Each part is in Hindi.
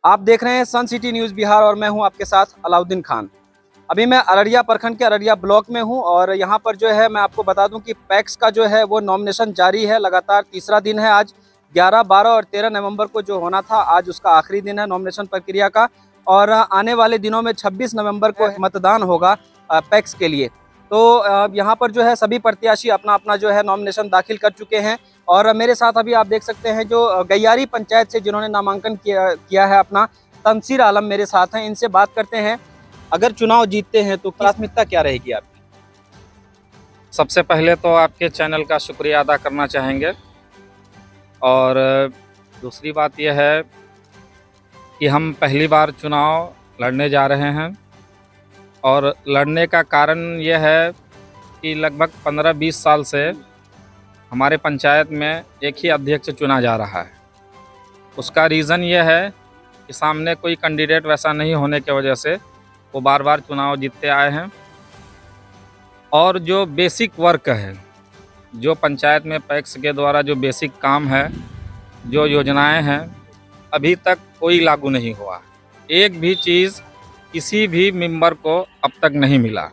आप देख रहे हैं सन सिटी न्यूज़ बिहार और मैं हूं आपके साथ अलाउद्दीन खान। अभी मैं अररिया प्रखंड के अररिया ब्लॉक में हूं और यहां पर जो है मैं आपको बता दूं कि पैक्स का जो है वो नॉमिनेशन जारी है। लगातार तीसरा दिन है आज। 11, 12 और 13 नवंबर को जो होना था आज उसका आखिरी दिन है नॉमिनेशन प्रक्रिया का। और आने वाले दिनों में 26 नवंबर को मतदान होगा पैक्स के लिए। तो यहाँ पर जो है सभी प्रत्याशी अपना अपना जो है नॉमिनेशन दाखिल कर चुके हैं। और मेरे साथ अभी आप देख सकते हैं जो गैयारी पंचायत से जिन्होंने नामांकन किया है अपना, तंसीर आलम मेरे साथ हैं। इनसे बात करते हैं, अगर चुनाव जीतते हैं तो प्राथमिकता क्या रहेगी आपकी? सबसे पहले तो आपके चैनल का शुक्रिया अदा करना चाहेंगे और दूसरी बात यह है कि हम पहली बार चुनाव लड़ने जा रहे हैं और लड़ने का कारण यह है कि लगभग 15-20 साल से हमारे पंचायत में एक ही अध्यक्ष चुना जा रहा है। उसका रीज़न यह है कि सामने कोई कैंडिडेट वैसा नहीं होने की वजह से वो बार बार चुनाव जीतते आए हैं। और जो बेसिक वर्क है, जो पंचायत में पैक्स के द्वारा जो बेसिक काम है, जो योजनाएं हैं, अभी तक कोई लागू नहीं हुआ। एक भी चीज़ किसी भी मेंबर को अब तक नहीं मिला,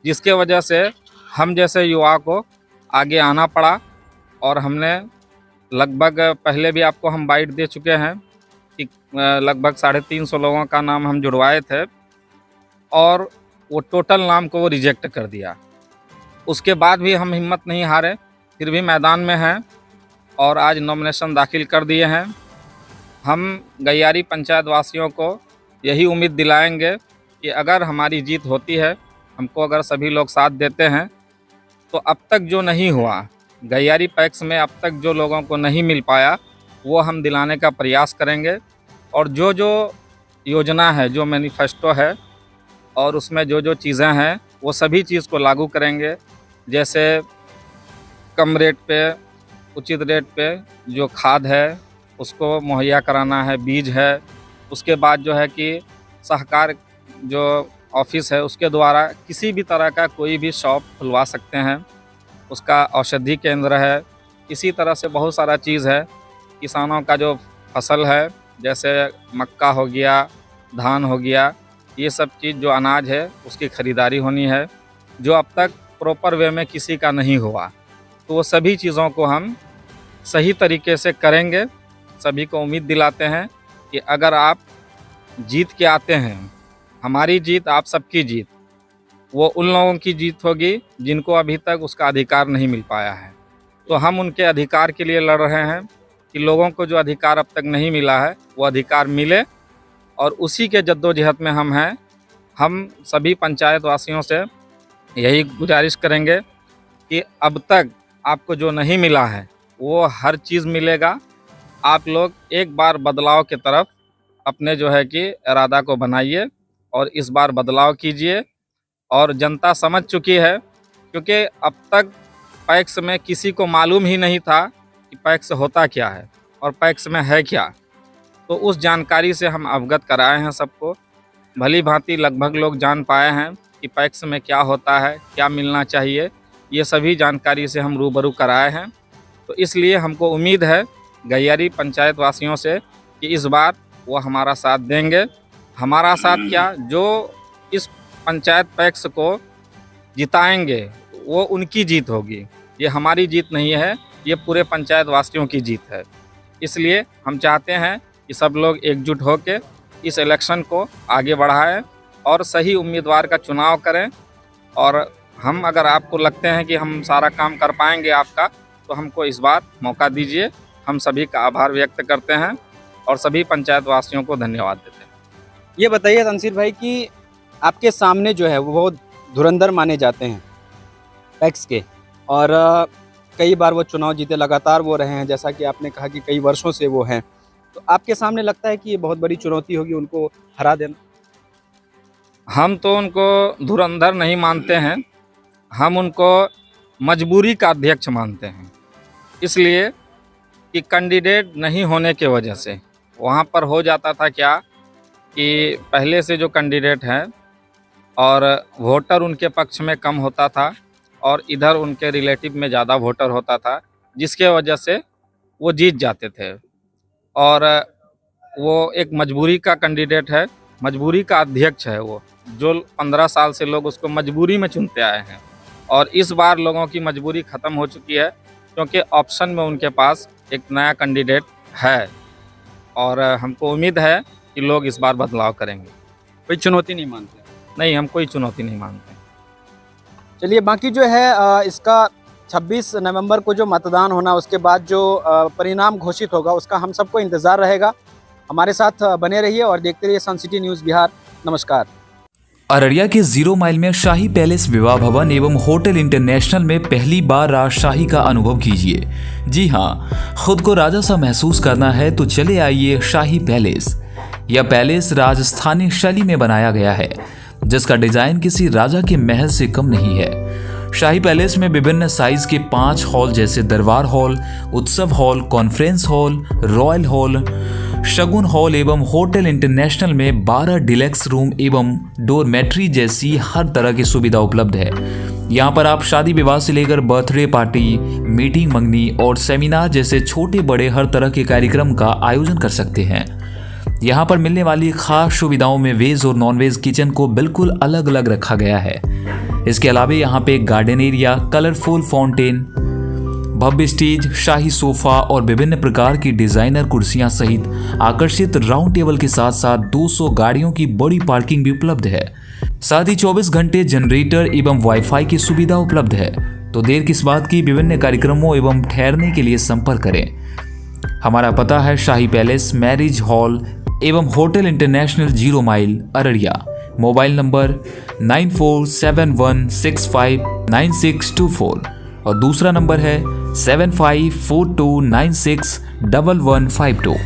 जिसके वजह से हम जैसे युवा को आगे आना पड़ा। और हमने लगभग पहले भी आपको हम बाइट दे चुके हैं कि लगभग 350 लोगों का नाम हम जुड़वाए थे और वो टोटल नाम को वो रिजेक्ट कर दिया। उसके बाद भी हम हिम्मत नहीं हारे, फिर भी मैदान में हैं और आज नॉमिनेशन दाखिल कर दिए हैं। हम गैयारी पंचायत वासियों को यही उम्मीद दिलाएंगे कि अगर हमारी जीत होती है, हमको अगर सभी लोग साथ देते हैं, तो अब तक जो नहीं हुआ गैयारी पैक्स में, अब तक जो लोगों को नहीं मिल पाया, वो हम दिलाने का प्रयास करेंगे। और जो जो योजना है, जो मैनिफेस्टो है और उसमें जो जो चीज़ें हैं, वो सभी चीज़ को लागू करेंगे। जैसे कम रेट पे, उचित रेट पे जो खाद है उसको मुहैया कराना है, बीज है। उसके बाद जो है कि सहकार जो ऑफिस है उसके द्वारा किसी भी तरह का कोई भी शॉप खुलवा सकते हैं। उसका औषधि केंद्र है। इसी तरह से बहुत सारा चीज़ है। किसानों का जो फसल है, जैसे मक्का हो गया, धान हो गया, ये सब चीज़ जो अनाज है उसकी ख़रीदारी होनी है, जो अब तक प्रॉपर वे में किसी का नहीं हुआ। तो वो सभी चीज़ों को हम सही तरीके से करेंगे। सभी को उम्मीद दिलाते हैं कि अगर आप जीत के आते हैं, हमारी जीत आप सबकी जीत, वो उन लोगों की जीत होगी जिनको अभी तक उसका अधिकार नहीं मिल पाया है। तो हम उनके अधिकार के लिए लड़ रहे हैं कि लोगों को जो अधिकार अब तक नहीं मिला है वो अधिकार मिले, और उसी के जद्दोजहद में हम हैं। हम सभी पंचायत वासियों से यही गुजारिश करेंगे कि अब तक आपको जो नहीं मिला है वो हर चीज़ मिलेगा। आप लोग एक बार बदलाव की तरफ अपने जो है कि इरादा को बनाइए और इस बार बदलाव कीजिए। और जनता समझ चुकी है, क्योंकि अब तक पैक्स में किसी को मालूम ही नहीं था कि पैक्स होता क्या है और पैक्स में है क्या। तो उस जानकारी से हम अवगत कराए हैं सबको। भली भांति लगभग लोग जान पाए हैं कि पैक्स में क्या होता है, क्या मिलना चाहिए। ये सभी जानकारी से हम रूबरू कराए हैं। तो इसलिए हमको उम्मीद है गैयारी पंचायत वासियों से कि इस बार वो हमारा साथ देंगे। हमारा साथ क्या, जो इस पंचायत पैक्स को जिताएंगे वो उनकी जीत होगी। ये हमारी जीत नहीं है, ये पूरे पंचायत वासियों की जीत है। इसलिए हम चाहते हैं कि सब लोग एकजुट होकर इस इलेक्शन को आगे बढ़ाएं और सही उम्मीदवार का चुनाव करें। और हम अगर आपको लगते हैं कि हम सारा काम कर पाएंगे आपका, तो हमको इस बार मौका दीजिए। हम सभी का आभार व्यक्त करते हैं और सभी पंचायत वासियों को धन्यवाद देते हैं। ये बताइए तंसीर भाई कि आपके सामने जो है वो बहुत धुरंधर माने जाते हैं पैक्स के, और कई बार वो चुनाव जीते, लगातार वो रहे हैं, जैसा कि आपने कहा कि कई वर्षों से वो हैं। तो आपके सामने लगता है कि ये बहुत बड़ी चुनौती होगी उनको हरा देना? हम तो उनको धुरंधर नहीं मानते हैं, हम उनको मजबूरी का अध्यक्ष मानते हैं। इसलिए कि कैंडिडेट नहीं होने के वजह से वहाँ पर हो जाता था क्या कि पहले से जो कैंडिडेट हैं और वोटर उनके पक्ष में कम होता था और इधर उनके रिलेटिव में ज़्यादा वोटर होता था, जिसके वजह से वो जीत जाते थे। और वो एक मजबूरी का कैंडिडेट है, मजबूरी का अध्यक्ष है वो, जो 15 साल से लोग उसको मजबूरी में चुनते आए हैं। और इस बार लोगों की मजबूरी ख़त्म हो चुकी है, क्योंकि ऑप्शन में उनके पास एक नया कैंडिडेट है और हमको उम्मीद है कि लोग इस बार बदलाव करेंगे। कोई चुनौती नहीं मानते? नहीं, हम कोई चुनौती नहीं मानते। चलिए, बाकी जो है इसका 26 नवंबर को जो मतदान होना, उसके बाद जो परिणाम घोषित होगा, उसका हम सबको इंतज़ार रहेगा। हमारे साथ बने रहिए और देखते रहिए सन सिटी न्यूज़ बिहार। नमस्कार। अररिया के 0 माइल में शाही पैलेस विवाह भवन एवं होटल इंटरनेशनल में पहली बार राजशाही का अनुभव कीजिए। जी हाँ, खुद को राजा सा महसूस करना है तो चले आइए शाही पैलेस। यह पैलेस राजस्थानी शैली में बनाया गया है, जिसका डिजाइन किसी राजा के महल से कम नहीं है। शाही पैलेस में विभिन्न साइज के 5 हॉल जैसे Darbar hall, Utsav hall, conference hall, royal hall, Shagun hall एवं होटल इंटरनेशनल में 12 डिलक्स रूम एवं डोरमेट्री जैसी हर तरह की सुविधा उपलब्ध है। यहाँ पर आप शादी विवाह से लेकर बर्थडे पार्टी, मीटिंग मंगनी और सेमिनार जैसे छोटे बड़े हर तरह के कार्यक्रम का आयोजन कर सकते हैं। यहाँ पर मिलने वाली खास सुविधाओं में वेज और नॉन वेज किचन को बिल्कुल अलग अलग रखा गया है। इसके अलावा यहाँ पे गार्डन एरिया, कलरफुल फाउंटेन, भव्य स्टेज, शाही सोफा और विभिन्न प्रकार की डिजाइनर कुर्सियां सहित आकर्षित राउंड टेबल के साथ साथ 200 गाड़ियों की बड़ी पार्किंग भी उपलब्ध है। साथ ही 24 घंटे जनरेटर एवं वाईफाई की सुविधा उपलब्ध है। तो देर किस बात की, विभिन्न कार्यक्रमों एवं ठहरने के लिए संपर्क करें। हमारा पता है शाही पैलेस, मैरिज हॉल एवं hotel international, 0 mile, Araria. Mobile number 9471659624 और दूसरा नंबर है 7542961152।